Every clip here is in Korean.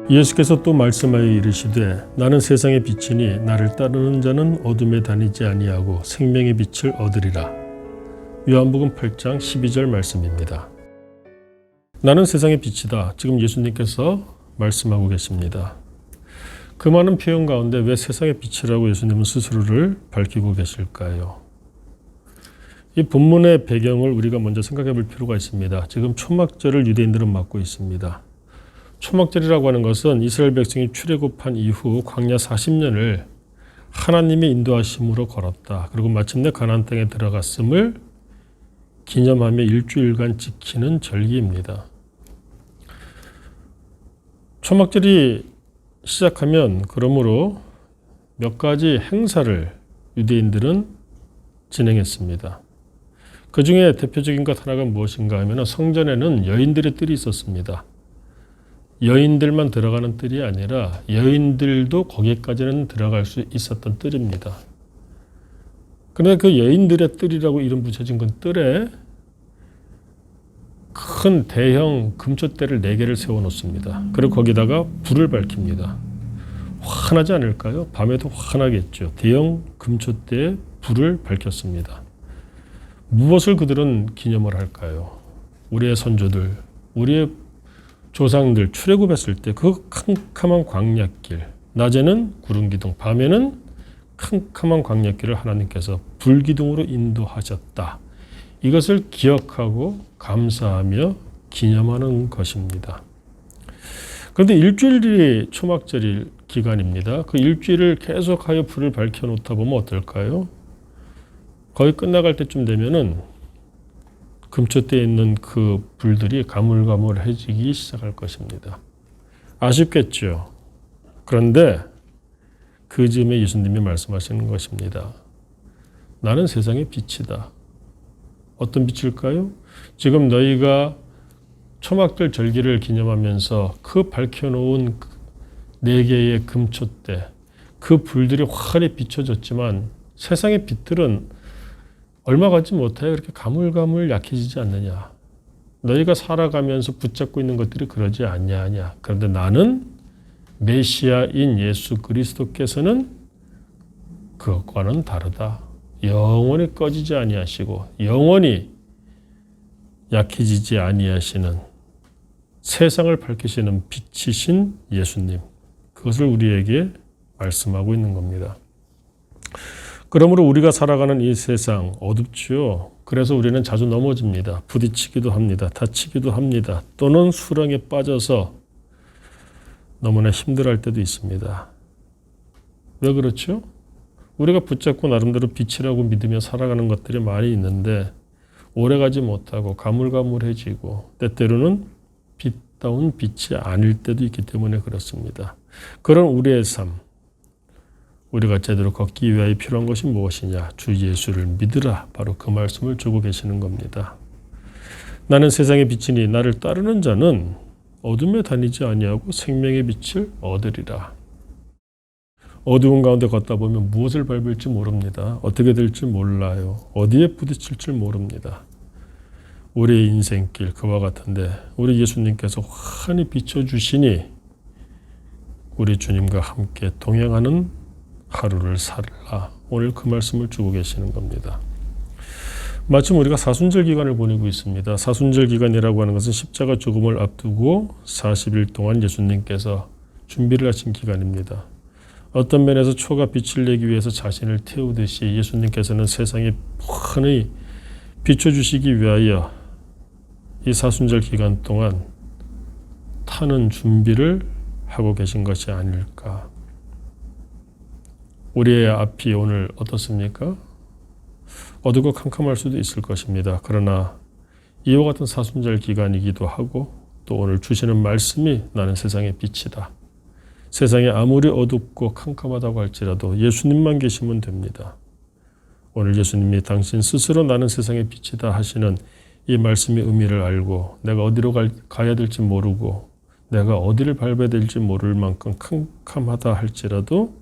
예수께서 또 말씀하여 이르시되 나는 세상의 빛이니 나를 따르는 자는 어둠에 다니지 아니하고 생명의 빛을 얻으리라. 요한복음 8장 12절 말씀입니다. 나는 세상의 빛이다. 지금 예수님께서 말씀하고 계십니다. 그 많은 표현 가운데 왜 세상의 빛이라고 예수님은 스스로를 밝히고 계실까요? 이 본문의 배경을 우리가 먼저 생각해 볼 필요가 있습니다. 지금 초막절을 유대인들은 맞고 있습니다. 초막절이라고 하는 것은 이스라엘 백성이 출애굽한 이후 광야 40년을 하나님의 인도하심으로 걸었다. 그리고 마침내 가나안 땅에 들어갔음을 기념하며 일주일간 지키는 절기입니다. 초막절이 시작하면 그러므로 몇 가지 행사를 유대인들은 진행했습니다. 그 중에 대표적인 것 하나가 무엇인가 하면 성전에는 여인들의 뜰이 있었습니다. 여인들만 들어가는 뜰이 아니라 여인들도 거기까지는 들어갈 수 있었던 뜰입니다. 그런데 그 여인들의 뜰이라고 이름 붙여진 건 뜰에 큰 대형 금촛대를 4개를 세워놓습니다. 그리고 거기다가 불을 밝힙니다. 환하지 않을까요? 밤에도 환하겠죠. 대형 금촛대에 불을 밝혔습니다. 무엇을 그들은 기념을 할까요? 우리의 선조들, 우리의 조상들 출애굽했을 때 그 캄캄한 광야길, 낮에는 구름기둥, 밤에는 캄캄한 광야길을 하나님께서 불기둥으로 인도하셨다. 이것을 기억하고 감사하며 기념하는 것입니다. 그런데 일주일이 초막절일 기간입니다. 그 일주일을 계속하여 불을 밝혀놓다 보면 어떨까요? 거의 끝나갈 때쯤 되면은 금초대에 있는 그 불들이 가물가물해지기 시작할 것입니다. 아쉽겠죠. 그런데 그 즈음에 예수님이 말씀하시는 것입니다. 나는 세상의 빛이다. 어떤 빛일까요? 지금 너희가 초막절 절기를 기념하면서 그 밝혀놓은 4개의 금촛대, 그 불들이 환히 비춰졌지만 세상의 빛들은 얼마 가지 못하여 그렇게 가물가물 약해지지 않느냐. 너희가 살아가면서 붙잡고 있는 것들이 그러지 않냐. 그런데 나는 메시아인 예수 그리스도께서는 그것과는 다르다. 영원히 꺼지지 아니하시고 영원히 약해지지 아니하시는 세상을 밝히시는 빛이신 예수님. 그것을 우리에게 말씀하고 있는 겁니다. 그러므로 우리가 살아가는 이 세상 어둡지요. 그래서 우리는 자주 넘어집니다. 부딪히기도 합니다. 다치기도 합니다. 또는 수렁에 빠져서 너무나 힘들어할 때도 있습니다. 왜 그렇죠? 우리가 붙잡고 나름대로 빛이라고 믿으며 살아가는 것들이 많이 있는데 오래가지 못하고 가물가물해지고 때때로는 빛다운 빛이 아닐 때도 있기 때문에 그렇습니다. 그런 우리의 삶, 우리가 제대로 걷기 위하여 필요한 것이 무엇이냐? 주 예수를 믿으라. 바로 그 말씀을 주고 계시는 겁니다. 나는 세상의 빛이니 나를 따르는 자는 어둠에 다니지 아니하고 생명의 빛을 얻으리라. 어두운 가운데 걷다 보면 무엇을 밟을지 모릅니다. 어떻게 될지 몰라요. 어디에 부딪힐지 모릅니다. 우리의 인생길 그와 같은데 우리 예수님께서 환히 비춰주시니 우리 주님과 함께 동행하는 하루를 살라. 오늘 그 말씀을 주고 계시는 겁니다. 마침 우리가 사순절 기간을 보내고 있습니다. 사순절 기간이라고 하는 것은 십자가 죽음을 앞두고 40일 동안 예수님께서 준비를 하신 기간입니다. 어떤 면에서 초가 빛을 내기 위해서 자신을 태우듯이 예수님께서는 세상에 환히 비춰주시기 위하여 이 사순절 기간 동안 타는 준비를 하고 계신 것이 아닐까. 우리의 앞이 오늘 어떻습니까? 어둡고 캄캄할 수도 있을 것입니다. 그러나 이와 같은 사순절 기간이기도 하고 또 오늘 주시는 말씀이 나는 세상의 빛이다. 세상이 아무리 어둡고 캄캄하다고 할지라도 예수님만 계시면 됩니다. 오늘 예수님이 당신 스스로 나는 세상의 빛이다 하시는 이 말씀의 의미를 알고 내가 어디로 가야 될지 모르고 내가 어디를 밟아야 될지 모를 만큼 캄캄하다 할지라도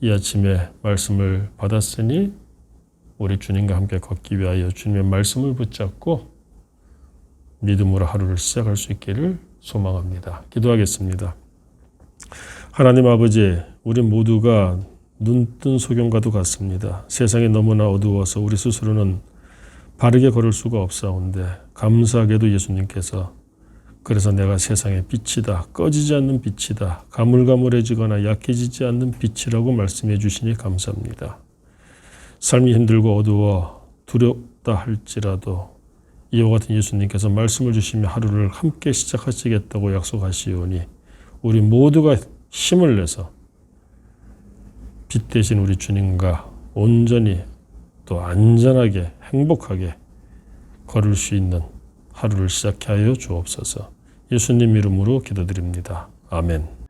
이 아침에 말씀을 받았으니 우리 주님과 함께 걷기 위하여 주님의 말씀을 붙잡고 믿음으로 하루를 시작할 수 있기를 소망합니다. 기도하겠습니다. 하나님 아버지, 우리 모두가 눈뜬 소경과도 같습니다. 세상이 너무나 어두워서 우리 스스로는 바르게 걸을 수가 없사온데 감사하게도 예수님께서 그래서 내가 세상의 빛이다, 꺼지지 않는 빛이다, 가물가물해지거나 약해지지 않는 빛이라고 말씀해 주시니 감사합니다. 삶이 힘들고 어두워 두렵다 할지라도 이와 같은 예수님께서 말씀을 주시며 하루를 함께 시작하시겠다고 약속하시오니 우리 모두가 힘을 내서 빛 대신 우리 주님과 온전히 또 안전하게 행복하게 걸을 수 있는 하루를 시작하여 주옵소서. 예수님 이름으로 기도드립니다. 아멘.